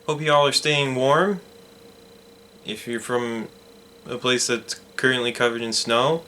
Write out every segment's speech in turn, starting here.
Hope you all are staying warm. If you're from a place that's currently covered in snow,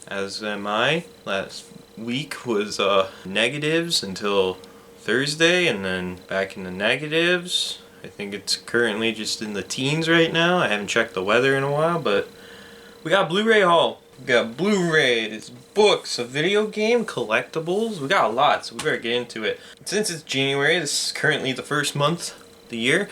as am I. Last week was negatives until Thursday, and then back in the negatives. I think it's currently just in the teens right now. I haven't checked the weather in a while, but we got Blu Ray Haul. We got Blu-rays, books, a video game, collectibles. We got a lot, so we better get into it. Since it's January, this is currently the first month of the year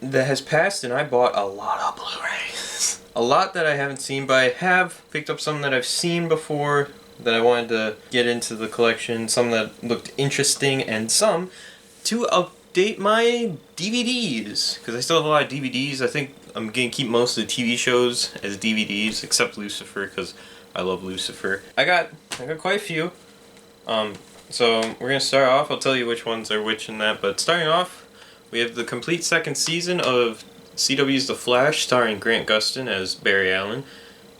that has passed, and I bought a lot of Blu-rays. A lot that I haven't seen, but I have picked up some that I've seen before that I wanted to get into the collection, some that looked interesting, and some to update my DVDs, because I still have a lot of DVDs. I think I'm going to keep most of the TV shows as DVDs, except Lucifer, because I love Lucifer. I got quite a few. So we're going to start off. I'll tell you which ones are which in that, but starting off, we have the complete second season of CW's The Flash, starring Grant Gustin as Barry Allen.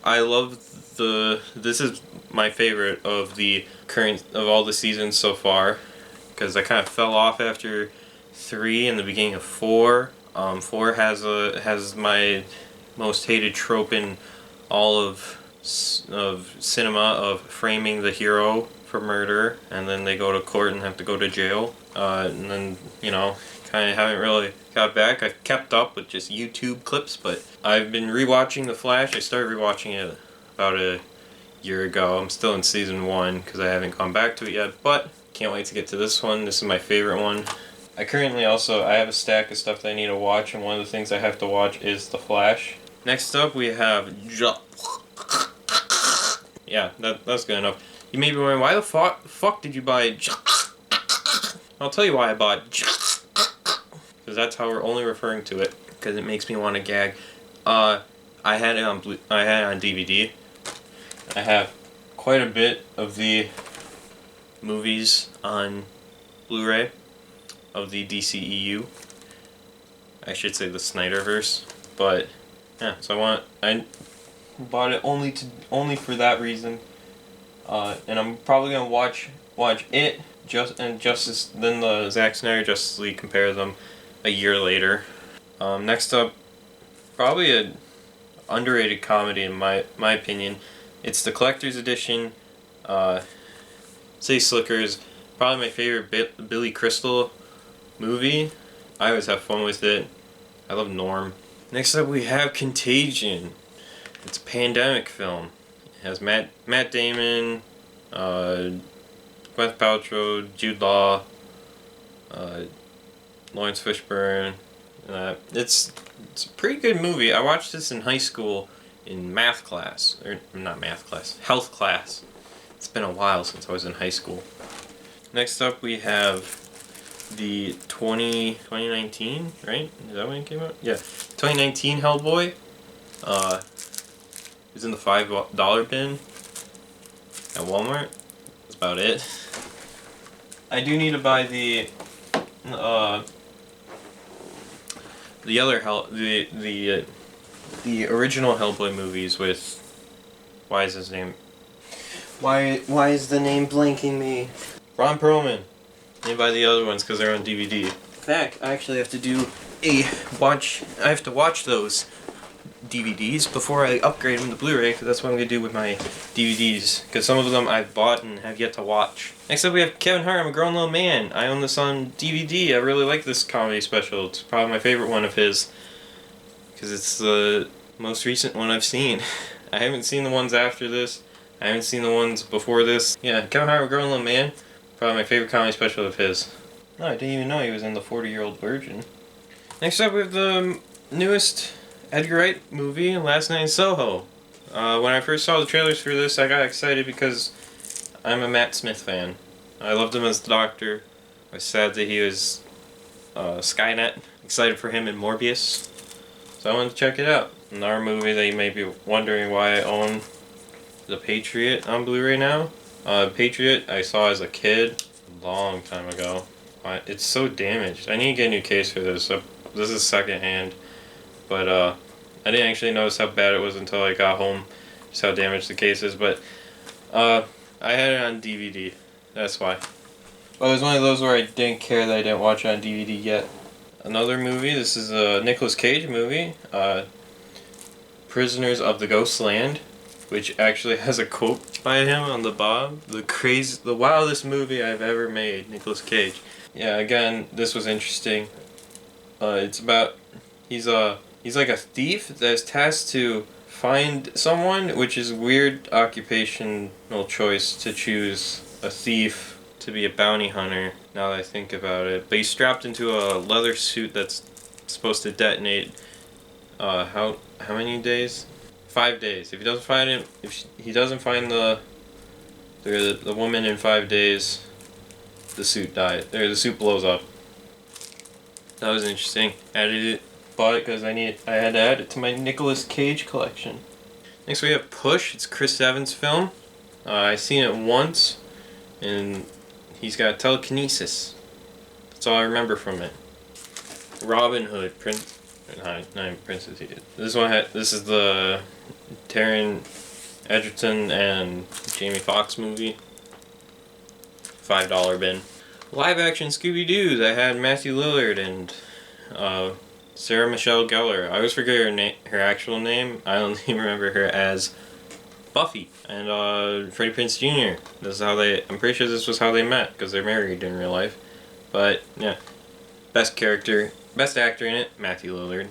I love this is my favorite of all the seasons so far, because I kind of fell off after 3 and the beginning of 4. 4 has my most hated trope in all of cinema of framing the hero for murder, and then they go to court and have to go to jail. And then, kind of haven't really got back. I've kept up with just YouTube clips, but I've been rewatching The Flash. I started rewatching it about a year ago. I'm still in season 1 because I haven't gone back to it yet, but can't wait to get to this one. This is my favorite one. I have a stack of stuff that I need to watch, and one of the things I have to watch is The Flash. Next up, we have yeah, that's good enough. You may be wondering, why the fuck did you buy I'll tell you why I bought because that's how we're only referring to it, because it makes me want to gag. I had it on DVD. I have quite a bit of the movies on Blu-ray of the DCEU. I should say the Snyderverse, but yeah. So I bought it only for that reason, and I'm probably gonna watch it then the Zack Snyder Justice League, compare them a year later. Next up, probably an underrated comedy in my opinion. It's the collector's edition. City Slickers, probably my favorite Billy Crystal movie. I always have fun with it. I love Norm. Next up, we have Contagion. It's a pandemic film. It has Matt Damon, Gwyneth Paltrow, Jude Law, Lawrence Fishburne. It's a pretty good movie. I watched this in high school in math class, or not math class, health class. It's been a while since I was in high school. Next up, we have the 2019, right? Is that when it came out? Yeah, 2019 Hellboy. It's in the $5 bin at Walmart. That's about it. I do need to buy the original Hellboy movies with, why is the name blanking me? Ron Perlman. I need to buy the other ones because they're on DVD. In fact, I actually have to I have to watch those DVDs before I upgrade them to Blu-ray, because that's what I'm going to do with my DVDs, because some of them I've bought and have yet to watch. Next up, we have Kevin Hart, I'm a Grown Little Man. I own this on DVD. I really like this comedy special. It's probably my favorite one of his, because it's the most recent one I've seen. I haven't seen the ones after this. I haven't seen the ones before this. Yeah, Kevin Hart, I'm a Grown Little Man. Probably my favorite comedy special of his. No, I didn't even know he was in The 40-Year-Old Virgin. Next up, we have the newest Edgar Wright movie, Last Night in Soho. When I first saw the trailers for this, I got excited because I'm a Matt Smith fan. I loved him as the Doctor. I was sad that he was Skynet. Excited for him in Morbius. So I wanted to check it out. Another movie that you may be wondering why I own The Patriot on Blu-ray now. Patriot I saw as a kid a long time ago. It's so damaged. I need to get a new case for this. This is secondhand. But I didn't actually notice how bad it was until I got home, just how damaged the case is. But I had it on DVD. That's why. But it was one of those where I didn't care that I didn't watch it on DVD yet. another movie. This is a Nicolas Cage movie, Prisoners of the Ghostland, which actually has a quote by him on the bottom. The wildest movie I've ever made, Nicolas Cage. Yeah, again, this was interesting. It's about he's like a thief that's tasked to find someone, which is a weird occupational choice to choose a thief to be a bounty hunter, now that I think about it. But he's strapped into a leather suit that's supposed to detonate, how many days? 5 days. If he doesn't find him, he doesn't find the woman in 5 days, the suit dies. The suit blows up. That was interesting. Bought it because I had to add it to my Nicolas Cage collection. Next we have Push. It's Chris Evans' film. I seen it once, and he's got telekinesis. That's all I remember from it. Robin Hood, not Princess. This is the Taron Egerton and Jamie Foxx movie. $5 bin. Live action Scooby-Doo that had Matthew Lillard and Sarah Michelle Gellar. I always forget her actual name. I only remember her as Buffy and Freddie Prinze Jr. I'm pretty sure this was how they met because they're married in real life. But yeah, best actor in it, Matthew Lillard.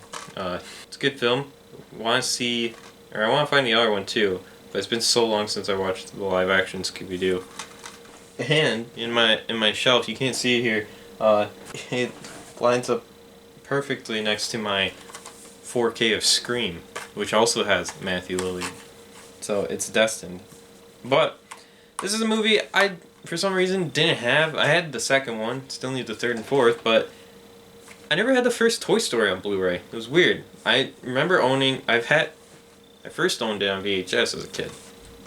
It's a good film. I want to find the other one too, but it's been so long since I watched the live action Scooby-Doo. And in my shelf, you can't see it here. It lines up perfectly next to my 4K of Scream, which also has Matthew Lillard. So it's destined. But this is a movie I, for some reason, didn't have. I had the second one, still need the third and fourth, but I never had the first Toy Story on Blu Ray. It was weird. I remember I first owned it on VHS as a kid,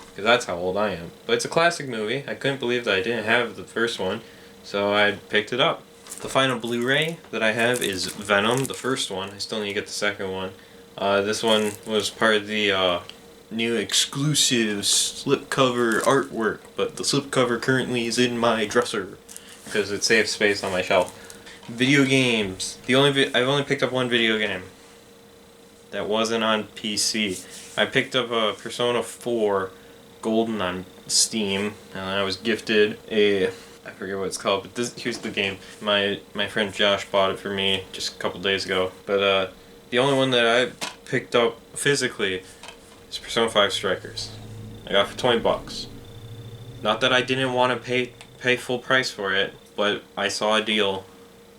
because that's how old I am. But it's a classic movie. I couldn't believe that I didn't have the first one, so I picked it up. The final Blu-ray that I have is Venom, the first one. I still need to get the second one. This one was part of the new exclusive slipcover artwork, but the slipcover currently is in my dresser because it saves space on my shelf. Video games. I've only picked up one video game that wasn't on PC. I picked up a Persona 4 Golden on Steam, and I was gifted I forget what it's called, but here's the game. My friend Josh bought it for me just a couple days ago. But the only one that I picked up physically is Persona 5 Strikers. I got it for $20. Not that I didn't want to pay full price for it, but I saw a deal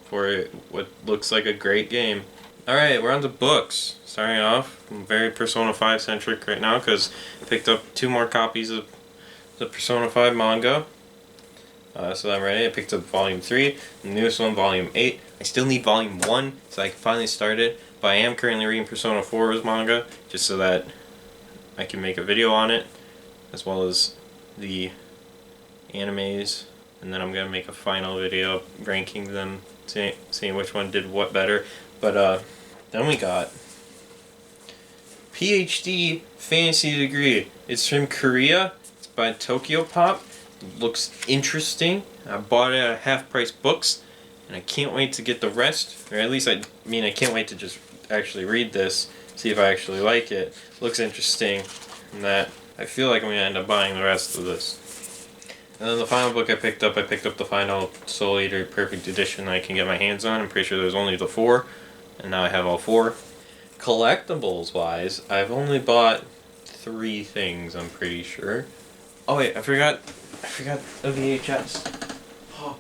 for what looks like a great game. Alright, we're on to books. Starting off, I'm very Persona 5 centric right now because I picked up 2 more copies of the Persona 5 manga. So I'm ready. I picked up Volume 3, the newest one, Volume 8. I still need Volume 1 so I can finally start it, but I am currently reading Persona 4's manga just so that I can make a video on it, as well as the animes, and then I'm going to make a final video ranking them, seeing which one did what better. But then we got PhD Fantasy Degree. It's from Korea. It's by Tokyo Pop. It looks interesting. I bought it at Half Price Books, and I can't wait to get the rest. Or at least I can't wait to just actually read this, see if I actually like it. Looks interesting, and that I feel like I'm going to end up buying the rest of this. And then the final book I picked up the final Soul Eater Perfect Edition that I can get my hands on. I'm pretty sure there's only the 4, and now I have all 4. Collectibles wise, I've only bought 3 things, I'm pretty sure. Oh wait, I forgot a VHS. Oh.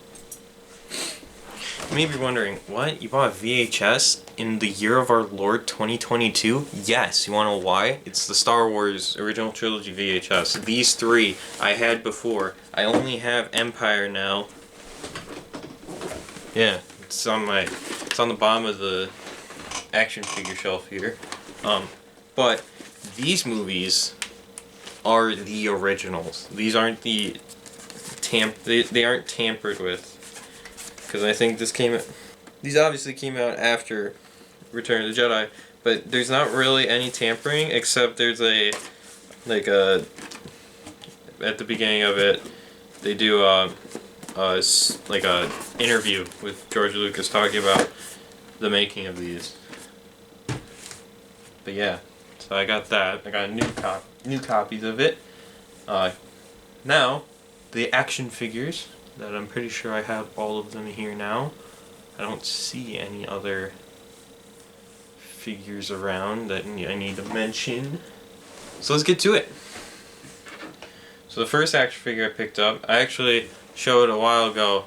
You may be wondering, what? You bought a VHS in the year of our Lord 2022? Yes, you wanna know why? It's the Star Wars original trilogy VHS. These 3 I had before. I only have Empire now. Yeah, it's on the bottom of the action figure shelf here. But these movies are the originals. These aren't they aren't tampered with. Because I think these obviously came out after Return of the Jedi, but there's not really any tampering except there's at the beginning of it, they do like a interview with George Lucas talking about the making of these. But yeah, so I got that. I got new copies of it. Now, the action figures, that I'm pretty sure I have all of them here now. I don't see any other figures around that I need to mention. So let's get to it. So the first action figure I picked up, I actually showed a while ago.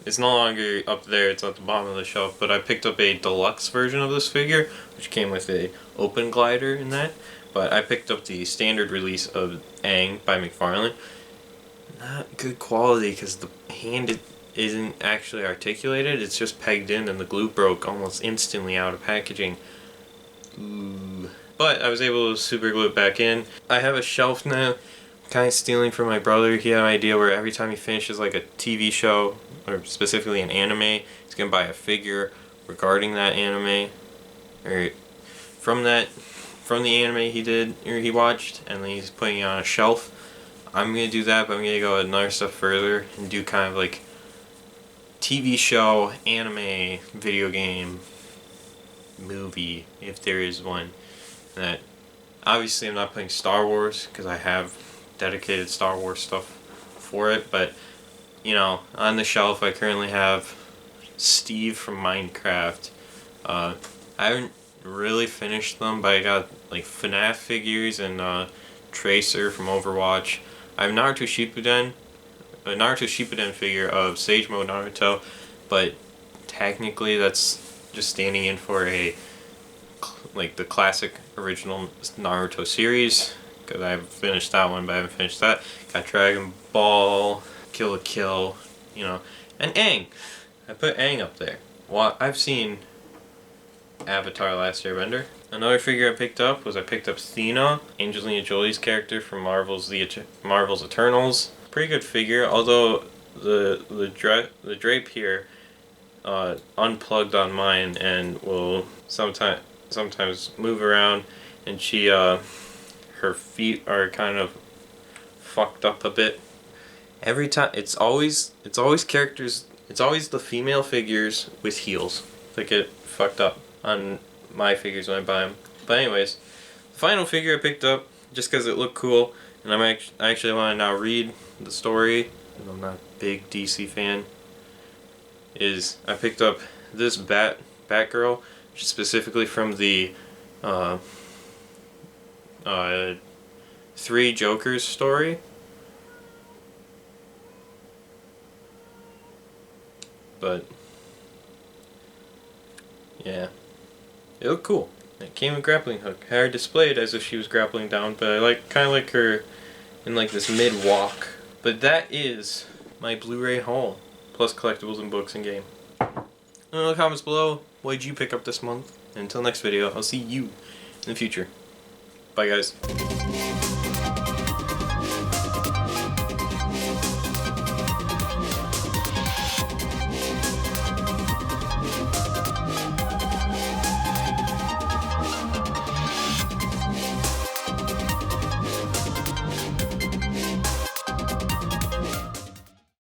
It's no longer up there, it's at the bottom of the shelf, but I picked up a deluxe version of this figure, which came with a open glider in that. But I picked up the standard release of Aang by McFarlane. Not good quality because the hand isn't actually articulated, it's just pegged in and the glue broke almost instantly out of packaging. Ooh. But I was able to super glue it back in. I have a shelf now, kind of stealing from my brother. He had an idea where every time he finishes like a TV show, or specifically an anime, he's gonna buy a figure regarding that anime, or from the anime he did or he watched, and then he's putting it on a shelf. I'm gonna do that, but I'm gonna go another step further and do kind of like TV show, anime, video game, movie, if there is one. That obviously I'm not putting Star Wars because I have dedicated Star Wars stuff for it, but you know, on the shelf I currently have Steve from Minecraft. I haven't really finished them, but I got like FNAF figures and Tracer from Overwatch. I have a Naruto Shippuden figure of Sage Mode Naruto, but technically that's just standing in for like the classic original Naruto series, because I finished that one, but I haven't finished that. Got Dragon Ball, Kill la Kill, you know, and Aang. I put Aang up there. Well, I've seen Avatar: Last Airbender. Another figure I picked up was Athena, Angelina Jolie's character from Marvel's Eternals. Pretty good figure, although the drape here unplugged on mine and will sometimes move around, and she her feet are kind of fucked up a bit. Every time it's always characters, it's always the female figures with heels that get fucked up on my figures when I buy them. But anyways, the final figure I picked up just because it looked cool, and I actually want to now read the story, and I'm not a big DC fan, is I picked up this Batgirl, which is specifically from the Three Jokers story. But yeah, it looked cool. It came with a grappling hook. Had her displayed as if she was grappling down, but I kind of like her in like this mid walk. But that is my Blu Ray haul, plus collectibles and books and game. In the comments below, what did you pick up this month? And until next video, I'll see you in the future. Bye guys.